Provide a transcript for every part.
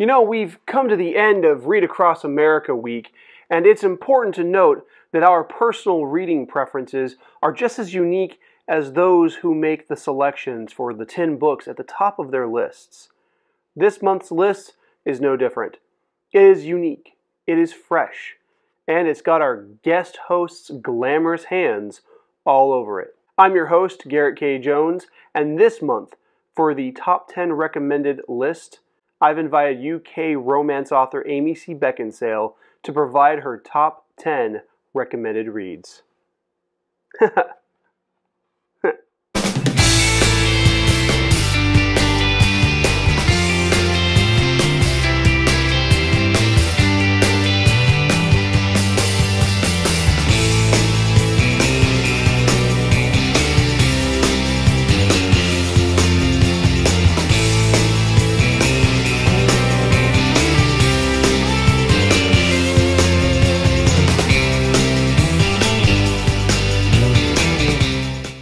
You know, we've come to the end of Read Across America Week, and it's important to note that our personal reading preferences are just as unique as those who make the selections for the 10 books at the top of their lists. This month's list is no different. It is unique, it is fresh, and it's got our guest host's glamorous hands all over it. I'm your host, Garrett K. Jones, and this month, for the top 10 recommended list, I've invited UK romance author Amy C. Beckinsale to provide her top 10 recommended reads.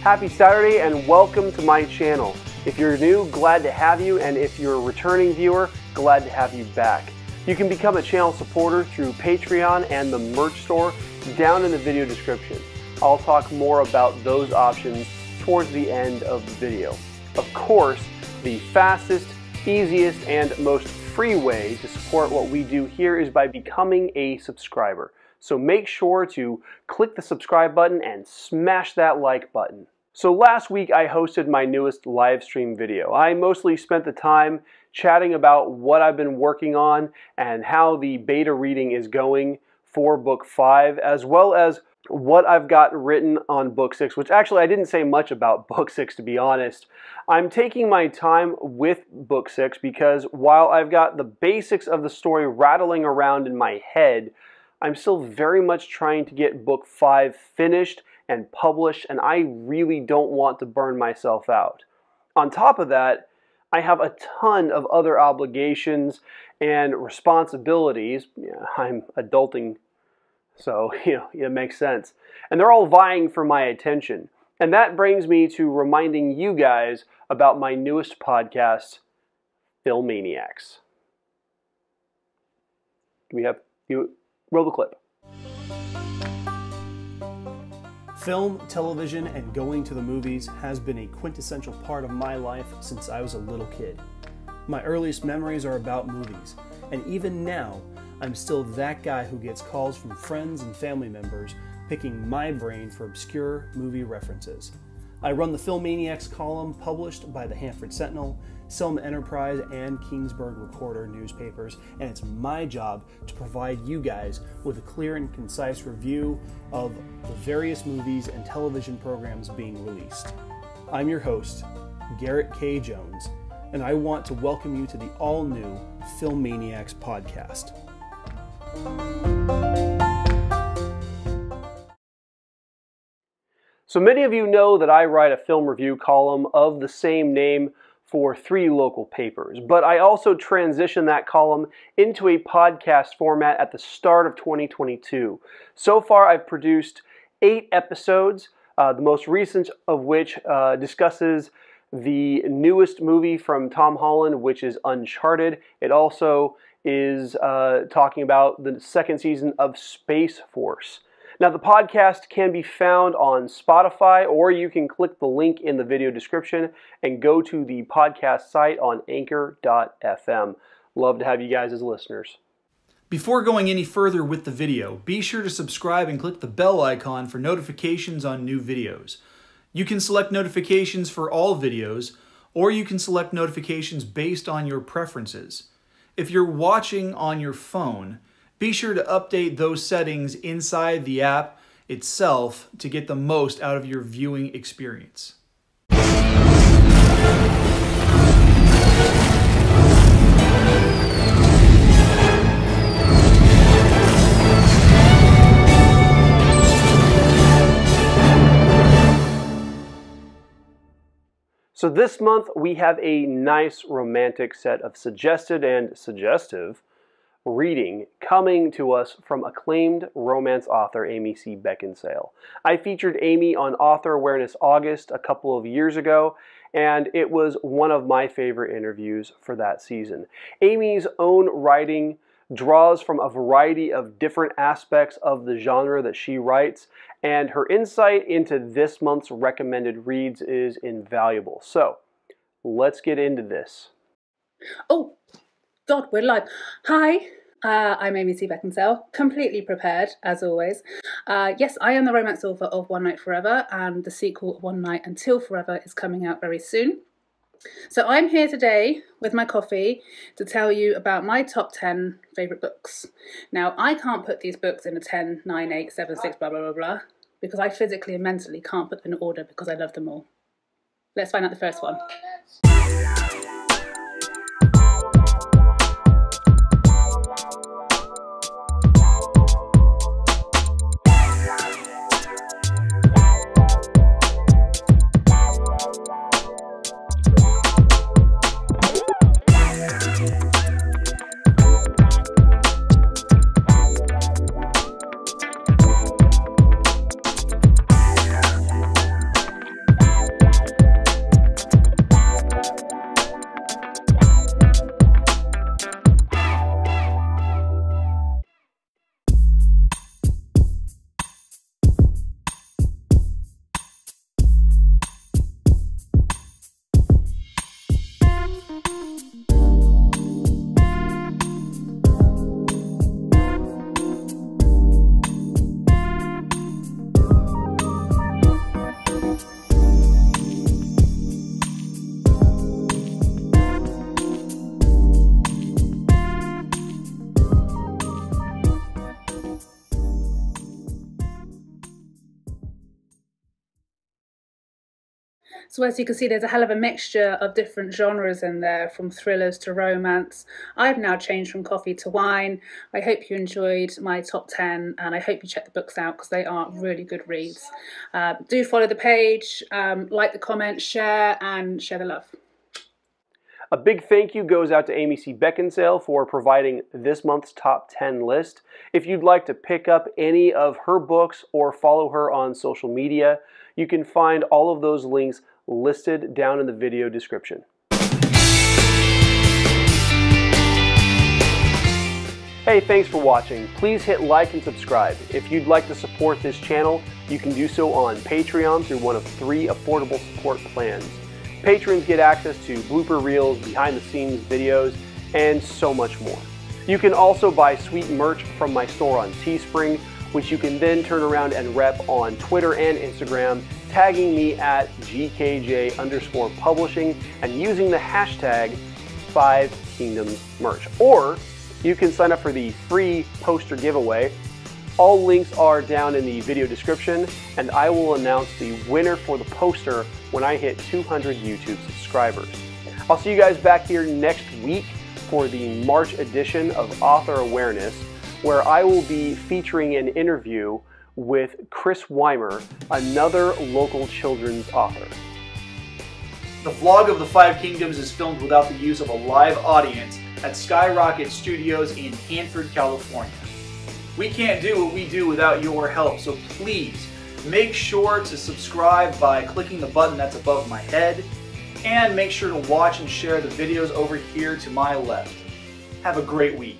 Happy Saturday and welcome to my channel. If you're new, glad to have you, and if you're a returning viewer, glad to have you back. You can become a channel supporter through Patreon and the merch store down in the video description. I'll talk more about those options towards the end of the video. Of course, the fastest, easiest, and most free way to support what we do here is by becoming a subscriber. So make sure to click the subscribe button and smash that like button. So last week I hosted my newest live stream video. I mostly spent the time chatting about what I've been working on and how the beta reading is going for book 5, as well as what I've got written on book 6, which actually I didn't say much about book 6, to be honest. I'm taking my time with book 6 because while I've got the basics of the story rattling around in my head, I'm still very much trying to get book 5 finished and published, and I really don't want to burn myself out. On top of that, I have a ton of other obligations and responsibilities. I'm adulting, so it makes sense. And they're all vying for my attention. And that brings me to reminding you guys about my newest podcast, Filmmaniacs. Roll the clip. Film, television, and going to the movies has been a quintessential part of my life since I was a little kid. My earliest memories are about movies, and even now, I'm still that guy who gets calls from friends and family members picking my brain for obscure movie references. I run the Filmmaniacs column published by the Hanford Sentinel, Selma Enterprise, and Kingsburg Recorder newspapers, and it's my job to provide you guys with a clear and concise review of the various movies and television programs being released. I'm your host, Garrett K. Jones, and I want to welcome you to the all-new Filmmaniacs podcast. So many of you know that I write a film review column of the same name for 3 local papers, but I also transitioned that column into a podcast format at the start of 2022. So far, I've produced 8 episodes, the most recent of which discusses the newest movie from Tom Holland, which is Uncharted. It also is talking about the 2nd season of Space Force. Now, the podcast can be found on Spotify, or you can click the link in the video description and go to the podcast site on anchor.fm. Love to have you guys as listeners. Before going any further with the video, be sure to subscribe and click the bell icon for notifications on new videos. You can select notifications for all videos, or you can select notifications based on your preferences. If you're watching on your phone, be sure to update those settings inside the app itself to get the most out of your viewing experience. So this month we have a nice romantic set of suggested and suggestive reading coming to us from acclaimed romance author Amy C. Beckinsale. I featured Amy on Author Awareness August a couple of years ago, and it was one of my favorite interviews for that season. Amy's own writing draws from a variety of different aspects of the genre that she writes, and her insight into this month's recommended reads is invaluable. So, let's get into this. Oh, God, we're live. Hi, I'm Amy C. Beckinsale, completely prepared, as always. Yes, I am the romance author of One Night Forever, and the sequel, One Night Until Forever, is coming out very soon. So I'm here today with my coffee to tell you about my top 10 favourite books. Now, I can't put these books in a 10, 9, 8, 7, 6, blah, blah, blah, blah, because I physically and mentally can't put them in order because I love them all. Let's find out the first one. So as you can see, there's a hell of a mixture of different genres in there, from thrillers to romance. I've now changed from coffee to wine. I hope you enjoyed my top 10, and I hope you check the books out because they are really good reads. Do follow the page, like the comment, share, and share the love. A big thank you goes out to Amy C. Beckinsale for providing this month's top 10 list. If you'd like to pick up any of her books or follow her on social media, you can find all of those links listed down in the video description. Hey, thanks for watching. Please hit like and subscribe. If you'd like to support this channel, you can do so on Patreon through one of 3 affordable support plans. Patrons get access to blooper reels, behind-the-scenes videos, and so much more. You can also buy sweet merch from my store on Teespring, which you can then turn around and rep on Twitter and Instagram, tagging me at GKJ_publishing and using the hashtag 5kingdomsmerch. Or you can sign up for the free poster giveaway. All links are down in the video description, and I will announce the winner for the poster when I hit 200 YouTube subscribers. I'll see you guys back here next week for the March edition of Author Awareness, where I will be featuring an interview with Chris Weimer, another local children's author. The vlog of the 5 Kingdoms is filmed without the use of a live audience at Skyrocket Studios in Hanford, California. We can't do what we do without your help, so please make sure to subscribe by clicking the button that's above my head, and make sure to watch and share the videos over here to my left. Have a great week.